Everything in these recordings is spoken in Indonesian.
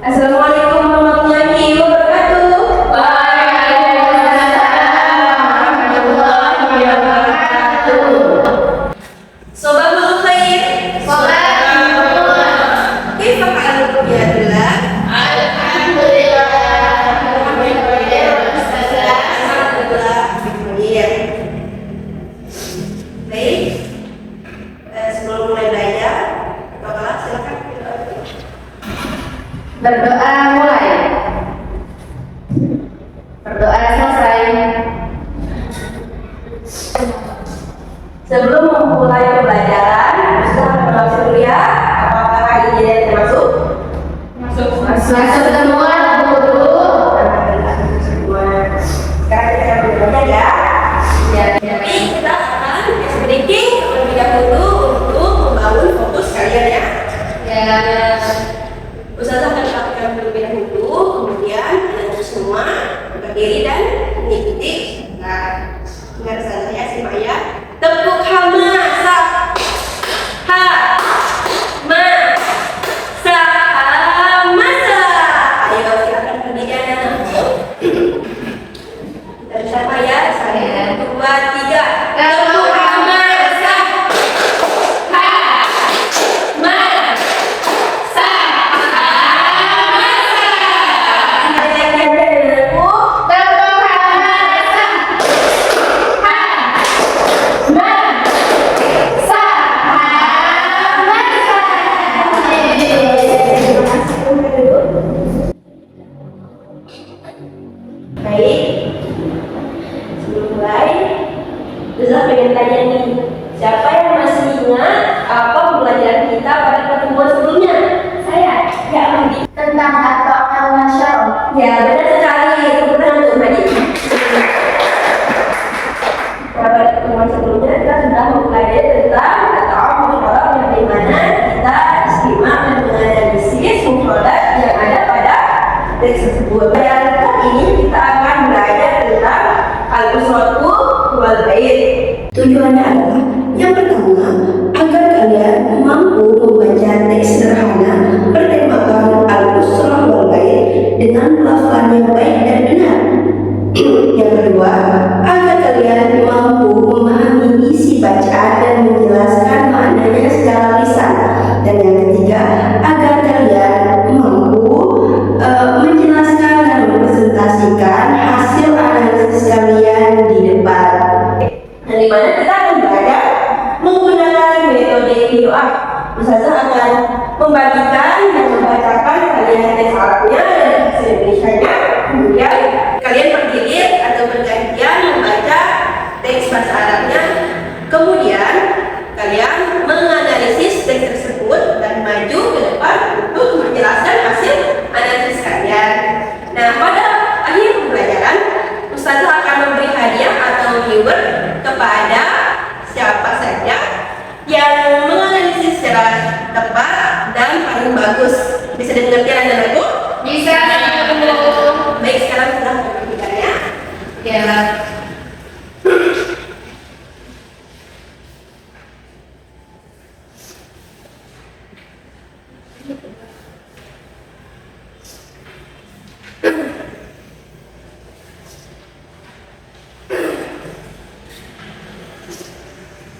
Assalamualaikum warahmatullahi wabarakatuh. Waalaikumsalam warahmatullahi wabarakatuh. Sobahul khair. Waalaikumsalam. Kaifa halukum ya Abdullah? Alhamdulillah. Alhamdulillah. Alhamdulillah. Iya. Baik. Sebelum mulai belajar, Bapak silakan. Berdoa mulai. Berdoa selesai. Sebelum memulai pembelajaran, Ustaz berlangsung dulu ya. Apakah hari ini ada yang masuk? Masuk semua dulu. Alhamdulillah, masuk semua. Sekarang kita akan belajar ya. Tapi kita akan breaking terlebih dahulu untuk membangun fokus kalian ya. Ya. Ustazah akan lakukan terlebih dahulu, kemudian kalian semua berdiri dan mengikuti. Nah, dengar saya simak ya. Tepuk hamasa. Ha. Ma. Sa. Masa. Ayo silakan berdiri anak. Kita bersama ya. 1, 2, 3. Tepuk hamasa. Ha. Ma. Sa. Baik, sebelum mulai, Ustaz pengen tanya nih, siapa yang masih ingat apa pembelajaran kita pada pertemuan sebelumnya? Saya, ya Madi. Tentang atau al-masyarakat. Ya benar sekali, tepuk tangan untuk Madi. Pada pertemuan sebelumnya kita sudah mempelajari tentang atau mufradat yang dimana kita istimewa dan menganalisis mufradat yang ada pada teks tersebut. Dan kali ini kita akan belajar tentang al-usratu wal bait. Tujuannya adalah yang pertama agar kalian mampu membaca teks sederhana bertemakan al-usrah wal bait dengan pelafalan yang baik dan benar. Yang kedua, agar kalian mampu memahami isi bacaan dan menjelaskan maknanya secara lisan. Dan yang ketiga, agar kalian mampu menjelaskan dan mempresentasikan hasil analisis kalian di depan. Dan di mana kita akan belajar menggunakan metode qiraah. Ustazah akan membagikan dan membacakan kalian teks Arabnya dan teks Indonesianya. Kemudian kalian berdiri atau bergantian membaca teks bahasa Arabnya. Kemudian kalian menganalisis teks tersebut dan maju ke depan untuk menjelaskan hasil analisis kalian. Nah, pada akhir pembelajaran, Ustazah akan memberi hadiah atau reward kepada siapa saja yang menganalisis secara tepat dan paling bagus. Bisa dimengerti anak-anakku? Bisa. Baik, sekarang kita berbicara ya. Ya.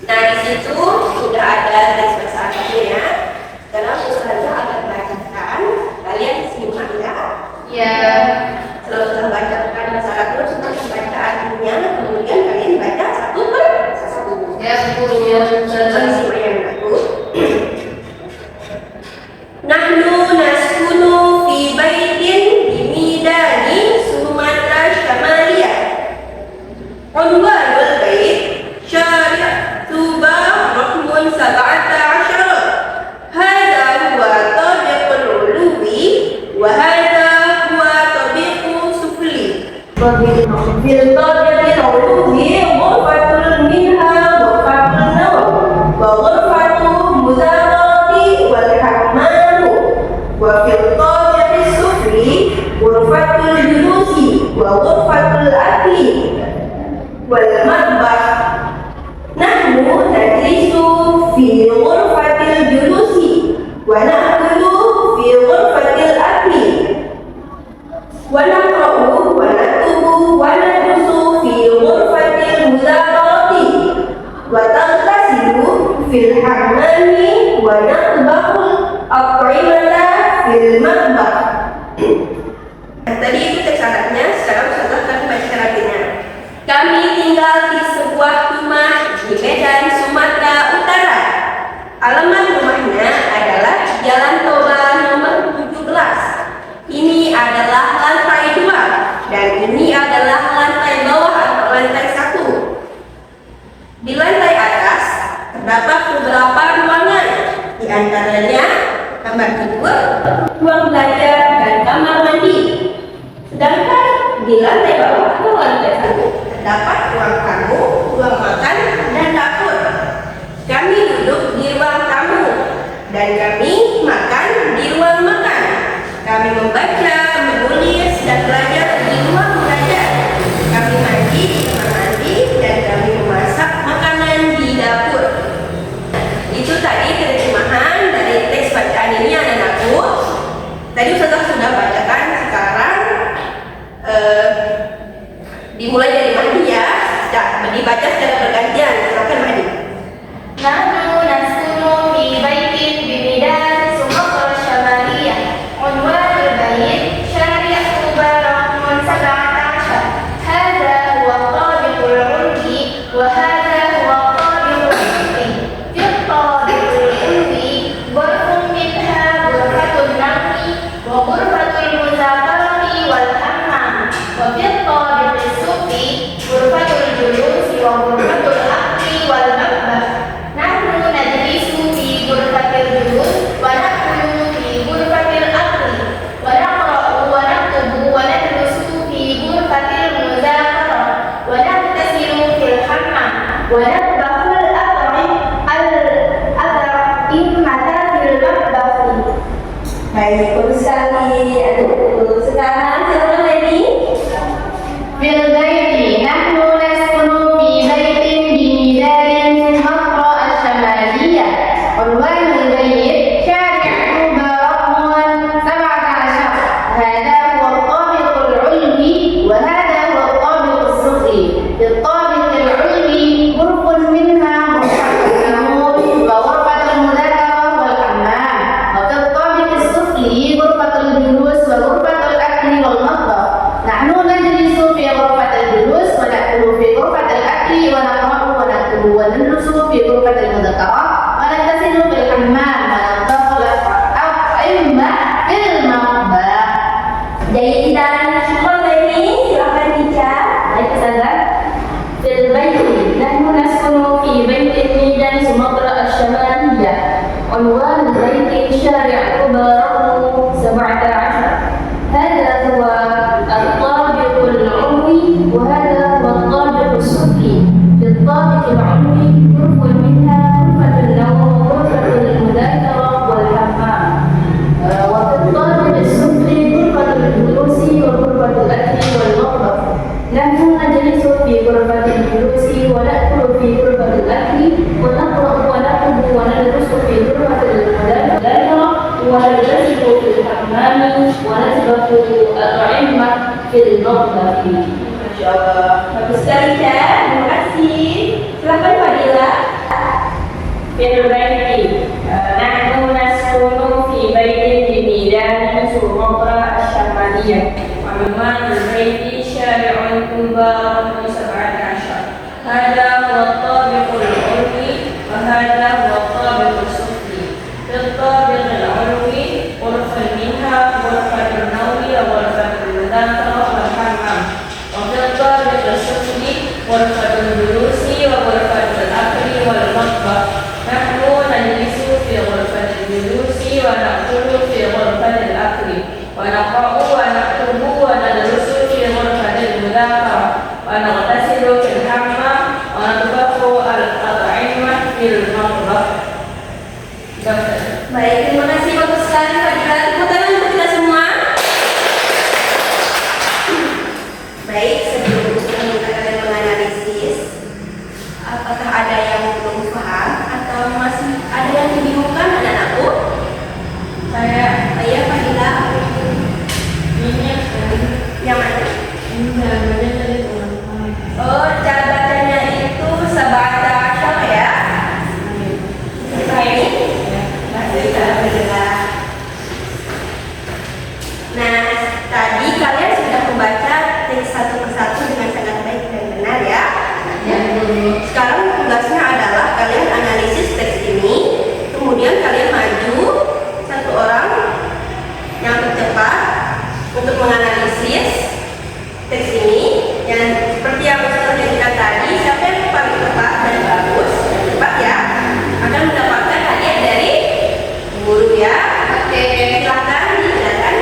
Nah, di situ sudah ada teks bahasa Arabnya ya. Sekarang Ustazah akan bacakan, kalian simak ya. Ya. Setelah Ustazah bacakan bahasa Arabnya, Ustazah baca artinya, kemudian kalian baca satu per satu. Ya, punya. Simak yang aku. Nahnu naskunu fi baitin di Midani Sumatera Symaliyah. Unwanul bait Syari' Tuba Rahmun 17. Hadha huwa tabiqul uluwi wa hadha huwa tabiqul sufli. Fil tabiqil uluwi ghurfatul minha ghurfatul nawm wa ghurfatul mudharati wal hammam wa fil tabiqis sufli ghurfatul julusi wa ghurfatul akli wal matbah. Nahnu najlisu fi ghurfatil julusi wa na'kulu fi ghurfatil akli Al-Maqbah. Tadi itu teks syaratnya, sekarang Ustazah akan baca syaratnya. Kami tinggal di sebuah rumah di Medan, Sumatera Utara. Alamat rumahnya adalah Jalan Toba nomor 17. Ini adalah lantai 2 dan ini adalah lantai bawah atau lantai 1. Di lantai atas terdapat beberapa ruangan, di antaranya kamar tidur, ruang belajar, dan kamar mandi. Sedangkan di lantai bawah atau lantai 1 terdapat ruang tamu, ruang makan, dan dapur. Kami duduk di ruang tamu dan kami makan di ruang makan. Kami membaca, menulis, dan belajar di ruang belajar. Kami mandi di kamar mandi dan kami memasak makanan di dapur. Itu tadi terjemahan dari teks bacaan ini anak-anakku. Tadi Ustazah sudah bacakan, sekarang dimulai dari mandi ya. Dibaca secara bergantian. Silakan mandi. Nahnu naskunu fi baitin bi Medan, Sumatera Syamaliyah. Unwanul bait Syari' Mubarak 17. Hadza huwa tabiqul 'ulwi wa hadza huwa tabiqul 'ulwi. Fi tabiqul 'ulwi ghurfatun minha ghurfatun nawmi wa ghurfatul muzakarati wal hammam. Wa fi tabiqis sufli ghurfatul julusi wa ghurfatul akli wal maqbah. Nahnu najlisu fi ghurfatil julus wa na'kulu fi ghurfatil akli wa naqra'u wa naktubu wa nadrusu fi ghurfatil muzakarah wa naghtasilu fil hammam wa nadbahul al-at'imata fil maqbah. Baik, bagus sekali. Aduh, sekarang silakan lagi. Fil baiti nahnu naskunu fi baitin bi Medan, Sumatera Asyamaliyah. Unwanul bait Syari' Mubarak 17. Hadza huwa at-tabiqul 'ulwi wa hadza huwa at-tabiqus sufli. Fil tabiqil 'ulwi ghurfatun minha ghurfatun nawm wa ghurfatul mudzakarah wal hammam. Wa fil tabiqis sufli ghurfatul julus wa ghurfatul akli wal maqbah. Nahnu najlisu fi ghurfatil julus wa na'kulu fi ghurfatil akli wa naqra'u wa naktubu wa nadrusu fi ghurfatil mudzakarah wa naghtasilu fil hammam wa nadbahul at'imah fil maqbah. Jadi dan syukur lagi, silakan Tica. Baik, Ustazah. Fil baiti nahnu naskunu fi baitin Medan, Sumatera Asyamaliyah. Unwanul baiti Syari' Mubarak 17. Hadza huwa at-tabiqul 'ulwi wa hadza huwa at-tabiqus sufli. Fil tabiqil 'ulwi ghurfatun minha ghurfatun nawm wa ghurfatul mudzakarah wal hammam. Wa fil tabiqis sufli ghurfatul julusi wa ghurfatul akli wal maqbah. Nahnu najlisu fi ghurfatil julusi wa na'kulu fi ghurfatil akli wa naqra'u wa naktubu wa nadrusu fi ghurfatil mudzakarah wa naghtasilu fil hammam wa nadbahu at'imah fil maqbah. Masya Allah, bagus sekali Tica. Terima kasih. Silakan Fadila. Fil baiti nahnu naskunu fi baitin bi Medan, Sumatera Asyamaliyah. Unwanul baiti Syari' Mubarak 17. Hadza huwa at-tabiqul 'ulwi wa hadza huwa at-tabiqus sufli. Fil tabiqil 'ulwi ghurfatun minha ghurfatun nawmi wa ghurfatul mudzakarah wal hammam. Wa fil tabiqis sufli ghurfatul julusi wa ghurfatul akli wal maqbah. Nahnu najlisu fi ghurfatil julusi wa na'kulu fi ghurfatil akli wa naqra'u wa naktubu wa nadrusu fi ghurfatil mudzakarah wa naghtasilu fil hammam wa nadbahu al-at'imah fil maqbah. Baik, terima kasih bagus sekali Fadila. Tepuk tangan untuk kita semua. Baik, sebelum kita akan menganalisis, apakah ada yang belum paham atau masih ada yang dibingungkan anak-anakku? Saya Fadila. menganalisis teks ini yang seperti yang sudah kita tadi, siapa yang paling tepat dan bagus dan cepat ya akan mendapatkan hadiah dari guru ya. Oke, silakan dijelaskan.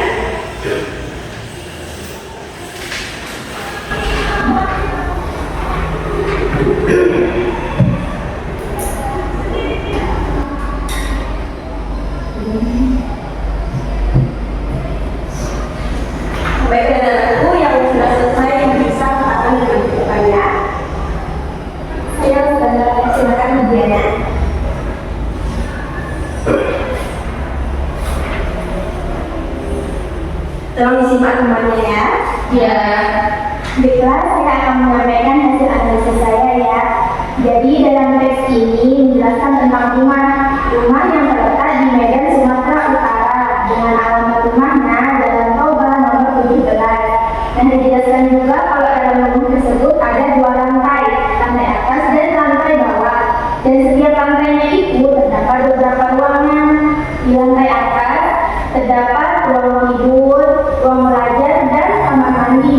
Baik anak-anakku yang sudah selesai yang bisa akan ditunjukkan ya. Saya sudah silakan ujiannya. Tolong disimak semuanya ya. Ya, baiklah saya akan menyampaikan hasil analisis saya ya. Jadi dalam teks ini menjelaskan tentang rumah yang terletak di Medan, Sumatera Utara dengan alamat rumahnya Jalan Toba nomor 17. Dan dijelaskan juga kalau dalam rumah tersebut ada 2 lantai, lantai atas dan lantai bawah. Dan setiap lantainya itu terdapat beberapa ruangan. Di lantai atas terdapat ruang tidur, ruang belajar, dan kamar mandi.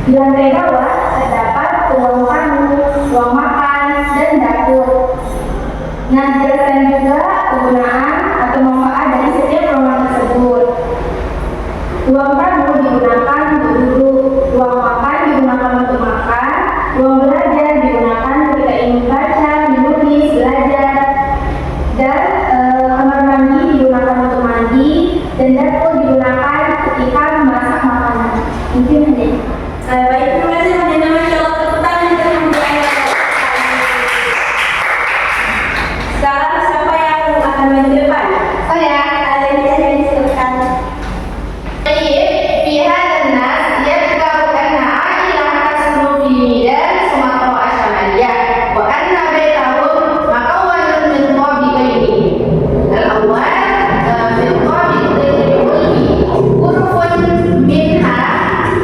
Di lantai bawah terdapat ruang tamu, ruang makan, dan dapur. Nah, dijelaskan juga kegunaan atau manfaat dari setiap ruangan tersebut. Ruang tamu digunakan untuk duduk, ruang makan digunakan untuk makan, ruang belajar digunakan ketika ingin baca, menulis, belajar, dan kamar mandi digunakan untuk mandi, dan dapur digunakan ketika memasak makanan. Mungkin aja. Baik, terima kasih Mbak Dina. Masya Allah, tepuk tangan kita memulai. Sekarang siapa yang akan maju depan? Oh ya, Ada yang bisa disilakan. في هذا الناس يذكر أن عائلة تسكن في ميدان سومطرة الشمالية وأن بيتهم مكون من طابقين. الأول في الطابق العلوي غرف منها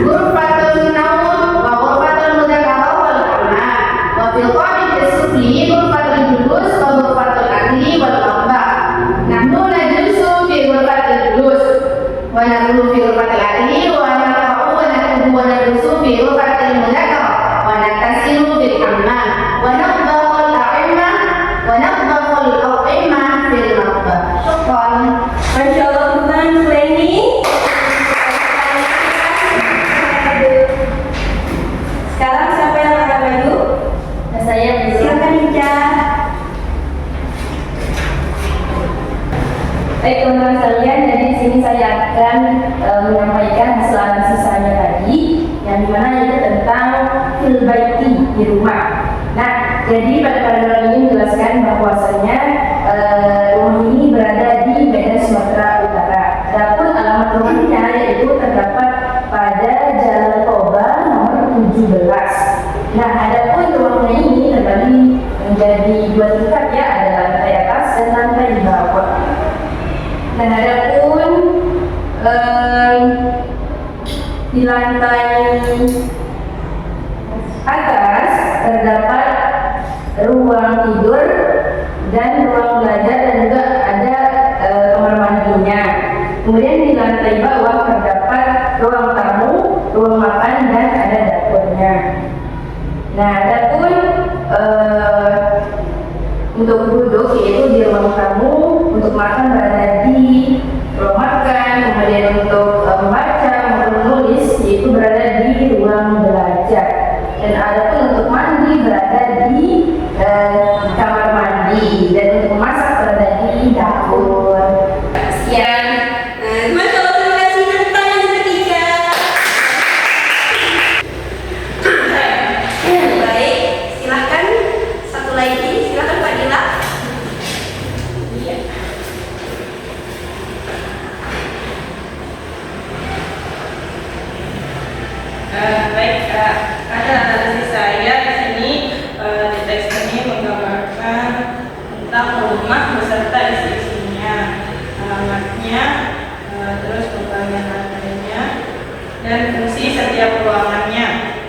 غرفة النوم وغرفة المذاكرة والحمام، وفي الطابق السفلي غرفة الجلوس وغرفة الأكل والمطبخ. نحن نجلس في غرفة الجلوس ونأكل في غرفة الأكل ونقرأ ونكتب وندرس في غرفة المذاكرة ونغتسل في الحمام ونطبخ الأطعمة في المطبخ. شكرا. Masya Allah, teman Leni. Sekarang siapa yang akan maju? Saya bisa. Silakan Ica. Baik teman-teman sekalian, jadi di sini saya akan menyampaikan hasil analisis saya tadi, yang dimana itu tentang fil baiti di rumah. Nah, jadi pada paragraf ini menjelaskan bahwasanya rumah ini berada di Medan, Sumatera Utara. Adapun alamat rumahnya yaitu terdapat pada Jalan Toba nomor 17. Nah, adapun rumahnya ini terbagi menjadi 2 tingkat ya, ada lantai atas dan lantai di bawah. Dan adapun di lantai atas terdapat ruang tidur dan ruang belajar dan juga ada kamar mandinya. Kemudian di lantai bawah terdapat ruang tamu, ruang makan dan ada dapurnya. Nah, adapun untuk duduk yaitu di ruang tamu, untuk makan berada di ruang makan, kemudian untuk membaca maupun menulis yaitu berada di ruang belajar, dan adapun untuk mandi berada di kamar mandi, dan untuk memasak berada di dapur. Sekian. Masya Allah, terima kasih. Tepuk tangan yang ketiga. Baik, silakan satu lagi. Silakan Pak Dila. Iya. Baik, ada analisis saya di sini. Di teks ini menggambarkan tentang rumah beserta isi-isinya, alamatnya, terus pembagian lantainya, dan fungsi setiap ruangannya.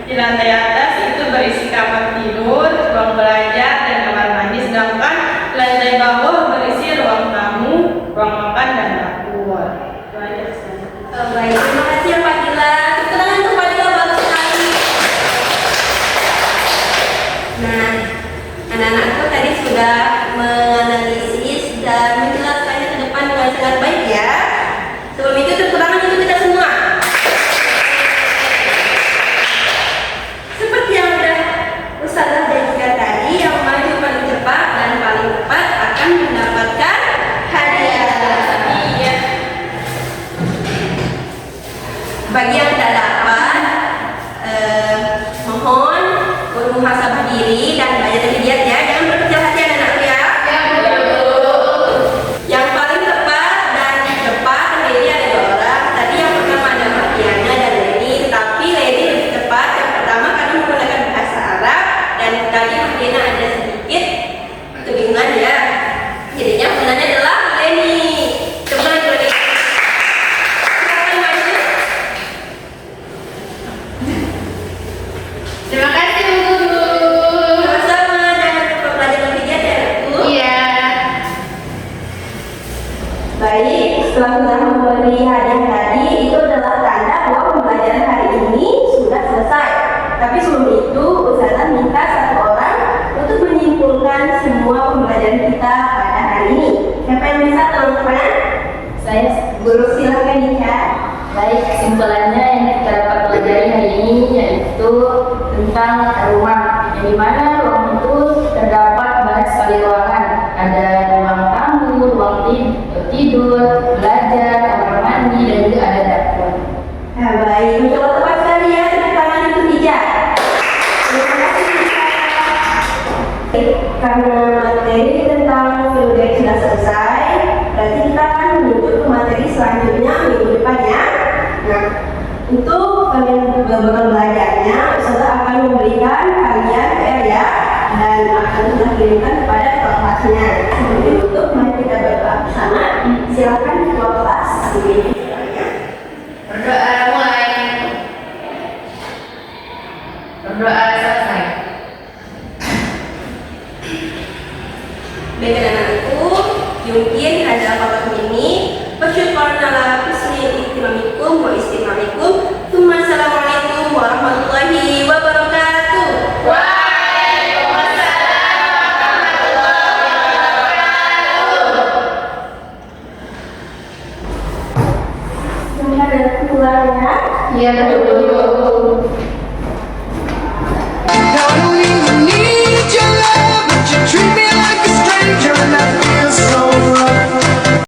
Di lantai atas itu berisi kamar tidur, ruang belajar, dan kamar mandi, sedangkan lantai bawah berisi ruang tamu, ruang makan, dan dapur. Itu aja. Baik, terima kasih ya Pak Dila. Bagi yang tidak dapat, mohon bermuhasabah diri dan belajar lebih giat ya. Jangan berkecil hati anak-anakku ya. Yang paling tepat dan cepat ini ada 2 orang. Tadi yang pertama ada Martiana dan Leni, tapi Leni lebih cepat. Yang pertama karena menggunakan bahasa Arab dan tadi Martiana ada sedikit kebingungan ya. Jadinya pemenangnya adalah Leni. Coba lagi. Silakan maju. Terima kasih Bu Guru. Sama-sama, jangan lupa belajar lebih giat ya, Bu. Iya. Baik, setelah kita memberi hadiah tadi, itu adalah tanda bahwa pembelajaran hari ini sudah selesai. Tapi sebelum itu, Ustazah minta 1 orang untuk menyimpulkan semua pembelajaran kita pada hari ini. Siapa yang bisa teman-teman? Saya Guru silakan Nika. baik, kesimpulannya yang kita dapat pelajari hari ini yaitu tentang rumah, yang dimana ruang itu terdapat banyak sekali ruangan. Ada ruang tamu, ruang tidur, belajar, kamar mandi, dan juga ada dapur. Nah, baik, mencoba tepat sekali ya, tepuk tangan untuk Ija. Terima kasih Ija. Karena materi tentang feedback sudah selesai, berarti kita akan menuju ke materi selanjutnya minggu depan ya. Nah, untuk kalian bakal belajarnya, Ustazah akan memberikan kalian PR ya, dan akan kita kirimkan kepada ketua kelasnya. Sebelum ditutup, mari kita berdoa bersama. Silakan ketua kelas. Berdoa mulai. Berdoa selesai. Baik anak-anakku, yumkin ada apa ini. Bersyukur ala husni ihtimamikum wa istimamikum. Assalamualaikum warahmatullahi wabarakatuh. Waalaikumsalam warahmatullahi wabarakatuh. Semoga ada pulang ya. Iya betul.